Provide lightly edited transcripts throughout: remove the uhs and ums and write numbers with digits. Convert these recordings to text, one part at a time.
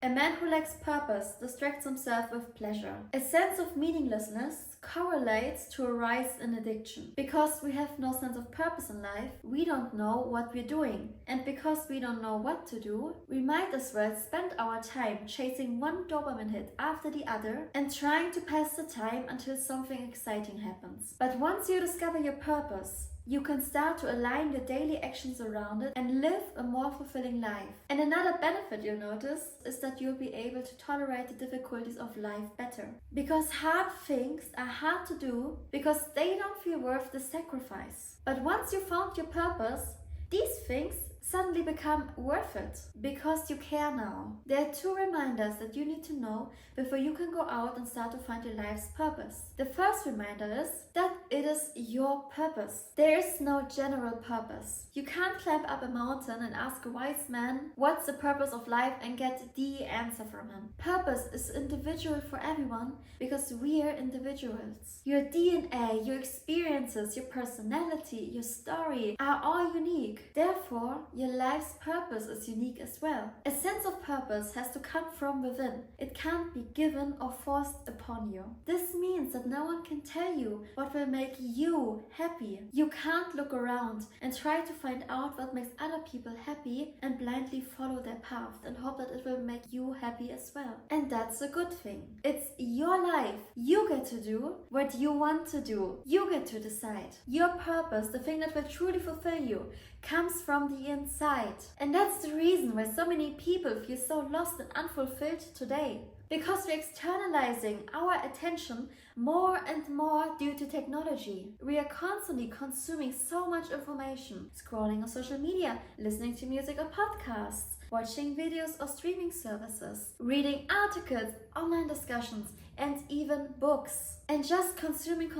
A man who lacks purpose distracts himself with pleasure. A sense of meaninglessness correlates to a rise in addiction. Because we have no sense of purpose in life, we don't know what we're doing. And because we don't know what to do, we might as well spend our time chasing one dopamine hit after the other and trying to pass the time until something exciting happens. But once you discover your purpose, you can start to align your daily actions around it and live a more fulfilling life. And another benefit you'll notice is that you'll be able to tolerate the difficulties of life better. Because hard things are hard to do because they don't feel worth the sacrifice. But once you found your purpose, these things suddenly become worth it because you care now. There are two reminders that you need to know before you can go out and start to find your life's purpose. The first reminder is that it is your purpose. There is no general purpose. You can't climb up a mountain and ask a wise man what's the purpose of life and get the answer from him. Purpose is individual for everyone because we are individuals. Your DNA, your experiences, your personality, your story are all unique. Therefore, your life's purpose is unique as well. A sense of purpose has to come from within. It can't be given or forced upon you. This means that no one can tell you what will make you happy. You can't look around and try to find out what makes other people happy and blindly follow their path and hope that it will make you happy as well. And that's a good thing. It's your life. You get to do what you want to do. You get to decide. Your purpose, the thing that will truly fulfill you, comes from the inside. And that's the reason why so many people feel so lost and unfulfilled today. Because we're externalizing our attention more and more due to technology. We are constantly consuming so much information, scrolling on social media, listening to music or podcasts, watching videos or streaming services, reading articles, online discussions, and even books. And just consuming.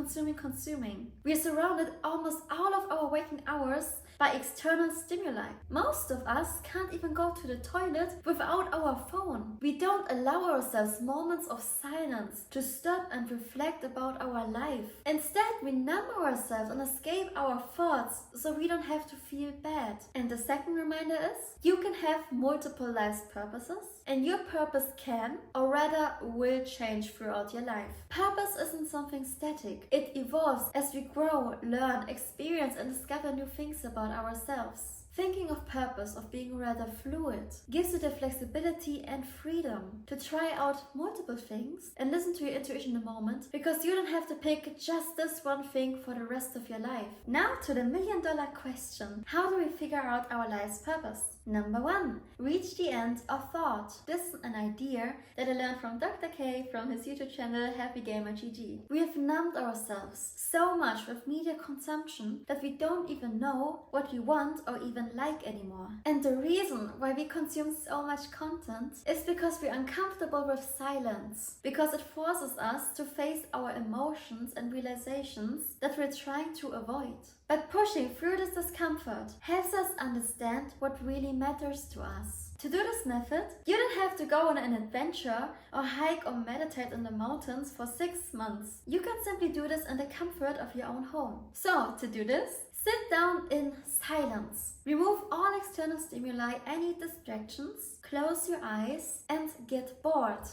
We are surrounded almost all of our waking hours by external stimuli. Most of us can't even go to the toilet without our phone. We don't allow ourselves moments of silence to stop and reflect about our life. Instead, we numb ourselves and escape our thoughts so we don't have to feel bad. And the second reminder is, you can have multiple life's purposes, and your purpose can, or rather will, change throughout your life. Purpose isn't something static. It evolves as we grow, learn, experience, and discover new things about ourselves. Thinking of purpose of being rather fluid gives you the flexibility and freedom to try out multiple things and listen to your intuition in the moment, because you don't have to pick just this one thing for the rest of your life. Now to the $1,000,000 question. How do we figure out our life's purpose? Number 1, reach the end of thought. This is an idea that I learned from Dr. K from his YouTube channel Happy Gamer GG. We have numbed ourselves so much with media consumption that we don't even know what we want or even like anymore. And the reason why we consume so much content is because we're uncomfortable with silence, because it forces us to face our emotions and realizations that we're trying to avoid. But pushing through this discomfort helps us understand what really matters to us. To do this method, you don't have to go on an adventure or hike or meditate in the mountains for 6 months. You can simply do this in the comfort of your own home. So, to do this, sit down in silence. Remove all external stimuli, any distractions, close your eyes and get bored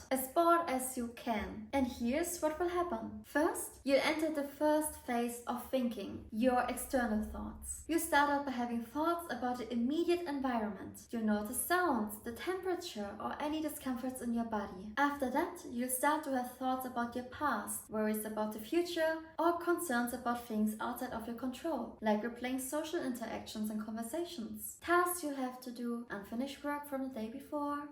as you can. And here's what will happen. First, you'll enter the first phase of thinking, your external thoughts. You start out by having thoughts about the immediate environment. You'll notice sounds, the temperature, or any discomforts in your body. After that, you'll start to have thoughts about your past, worries about the future, or concerns about things outside of your control, like replaying social interactions and conversations, tasks you'll have to do, unfinished work from the day before.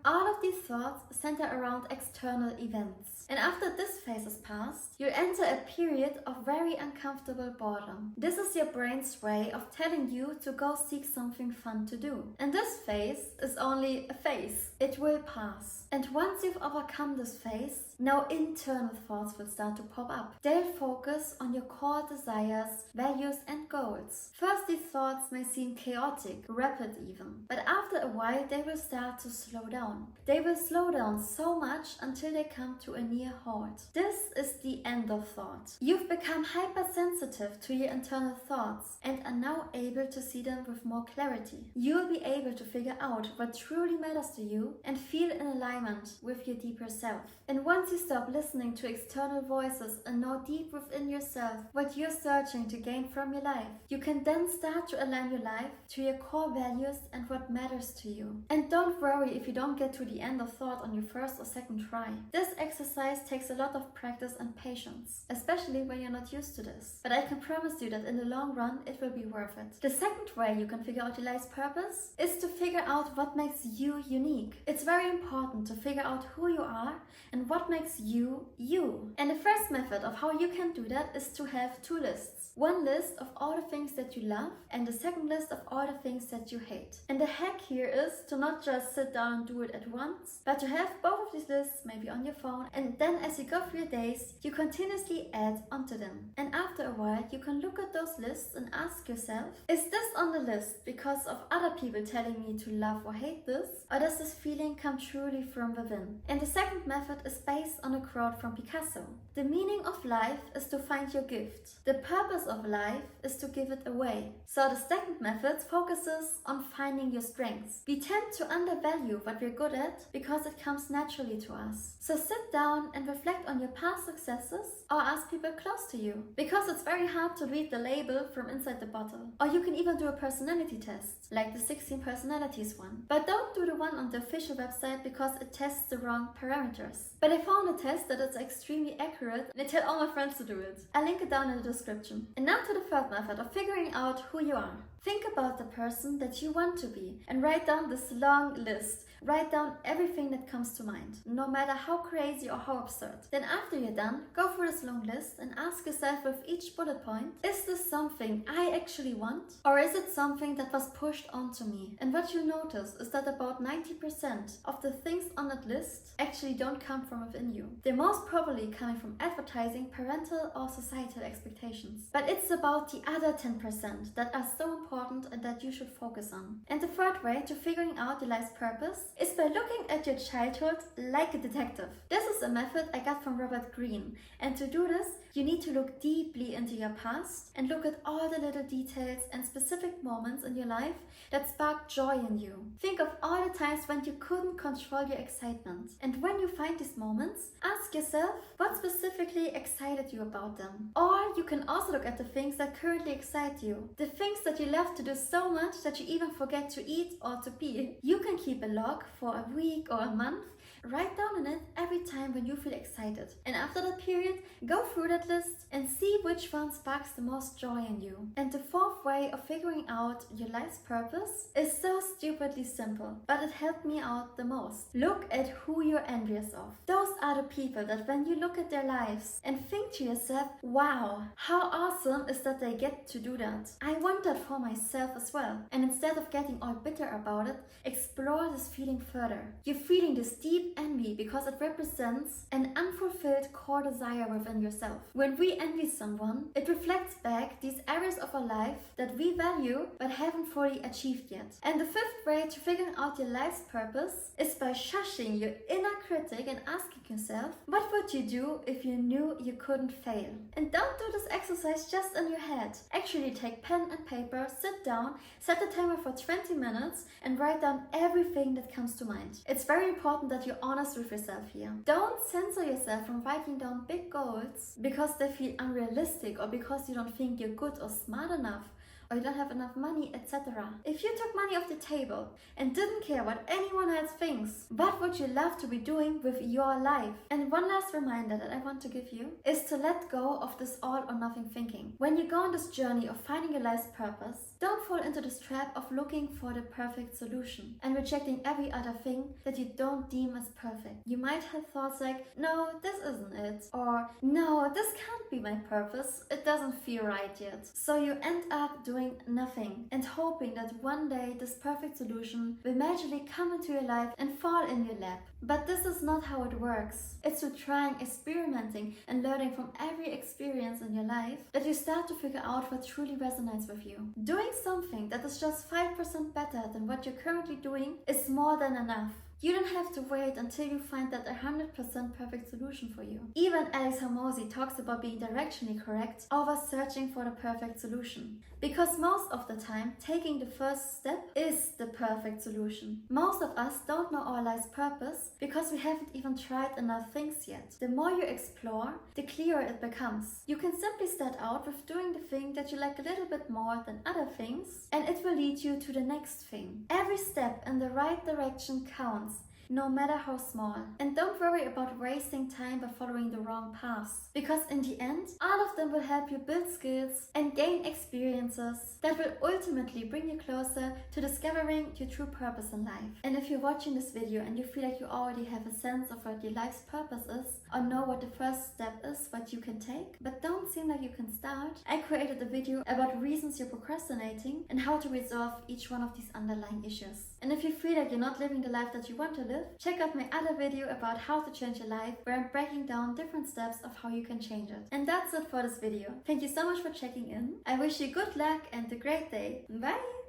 All of these thoughts center around external events. And after this phase is passed, you enter a period of very uncomfortable boredom. This is your brain's way of telling you to go seek something fun to do. And this phase is only a phase. It will pass. And once you've overcome this phase, now internal thoughts will start to pop up. They'll focus on your core desires, values and goals. First, these thoughts may seem chaotic, rapid even, but after a while they will start to slow down. They will slow down so much until they come to a near halt. This is the end of thought. You've become hypersensitive to your internal thoughts and are now able to see them with more clarity. You'll be able to figure out what truly matters to you you and feel in alignment with your deeper self. And once you stop listening to external voices and know deep within yourself what you're searching to gain from your life, you can then start to align your life to your core values and what matters to you. And don't worry if you don't get to the end of thought on your first or second try. This exercise takes a lot of practice and patience, especially when you're not used to this. But I can promise you that in the long run, it will be worth it. The second way you can figure out your life's purpose is to figure out what makes you unique. It's very important to figure out who you are and what makes you, you. And the first method of how you can do that is to have two lists. One list of all the things that you love and the second list of all the things that you hate. And the hack here is to not just sit down and do it at once, but to have both of these lists maybe on your phone, and then as you go through your days, you continuously add onto them. And after a while, you can look at those lists and ask yourself, is this on the list because of other people telling me to love or hate this? Or does this feeling come truly from within? And the second method is based on a quote from Picasso. The meaning of life is to find your gift. The purpose of life is to give it away. So the second method focuses on finding your strengths. We tend to undervalue what we're good at because it comes naturally to us. So sit down and reflect on your past successes or ask people close to you, because it's very hard to read the label from inside the bottle. Or you can even do a personality test, like the 16 personalities one. But don't do the one on the official website because it tests the wrong parameters. But I found a test that is extremely accurate and I tell all my friends to do it. I'll link it down in the description. And now to the third method of figuring out who you are. Think about the person that you want to be and write down this long list. Write down everything that comes to mind, no matter how crazy or how absurd. Then after you're done, go through this long list and ask yourself with each bullet point, is this something I actually want? Or is it something that was pushed onto me? And what you'll notice is that about 90% of the things on that list actually don't come from within you. They're most probably coming from advertising, parental or societal expectations. But it's about the other 10% that are so important and that you should focus on. And the third way to figuring out your life's purpose is by looking at your childhood like a detective. This is a method I got from Robert Greene. And to do this, you need to look deeply into your past and look at all the little details and specific moments in your life that spark joy in you. Think of all the times when you couldn't control your excitement. And when you find these moments, ask yourself what specifically excited you about them. Or you can also look at the things that currently excite you. The things that you love to do so much that you even forget to eat or to pee. You can keep a log for a week or a month. Write down in it every time when you feel excited. And after that period, go through that list and see which one sparks the most joy in you. And the fourth way of figuring out your life's purpose is so stupidly simple, but it helped me out the most. Look at who you're envious of. Those are the people that when you look at their lives and think to yourself, wow, how awesome is that they get to do that. I want that for myself as well. And instead of getting all bitter about it, explore this feeling further. You're feeling this deep envy because it represents an unfulfilled core desire within yourself. When we envy someone, it reflects back these areas of our life that we value but haven't fully achieved yet. And the fifth way to figuring out your life's purpose is by shushing your inner critic and asking yourself, what would you do if you knew you couldn't fail? And don't do this exercise just in your head. Actually take pen and paper, sit down, set a timer for 20 minutes and write down everything that comes to mind. It's very important that you're honest with yourself here. Don't censor yourself from writing down big goals because they feel unrealistic or because you don't think you're good or smart enough or you don't have enough money, etc. If you took money off the table and didn't care what anyone else thinks, what would you love to be doing with your life? And one last reminder that I want to give you is to let go of this all or nothing thinking. When you go on this journey of finding your life's purpose, don't fall into this trap of looking for the perfect solution and rejecting every other thing that you don't deem as perfect. You might have thoughts like, no, this isn't it, or no, this can't be my purpose, it doesn't feel right yet. So you end up doing nothing and hoping that one day this perfect solution will magically come into your life and fall in your lap. But this is not how it works. It's through trying, experimenting, and learning from every experience in your life that you start to figure out what truly resonates with you. Doing something that is just 5% better than what you're currently doing is more than enough. You don't have to wait until you find that 100% perfect solution for you. Even Alex Hormozi talks about being directionally correct over searching for the perfect solution. Because most of the time, taking the first step is the perfect solution. Most of us don't know our life's purpose because we haven't even tried enough things yet. The more you explore, the clearer it becomes. You can simply start out with doing the thing that you like a little bit more than other things, and it will lead you to the next thing. Every step in the right direction counts, no matter how small. And don't worry about wasting time by following the wrong paths, because in the end, all of them will help you build skills and gain experiences that will ultimately bring you closer to discovering your true purpose in life. And if you're watching this video and you feel like you already have a sense of what your life's purpose is, or know what the first step is, what you can take, but don't seem like you can start, I created a video about reasons you're procrastinating and how to resolve each one of these underlying issues. And if you feel like you're not living the life that you want to live, check out my other video about how to change your life, where I'm breaking down different steps of how you can change it. And that's it for this video. Thank you so much for checking in. I wish you good luck and a great day. Bye!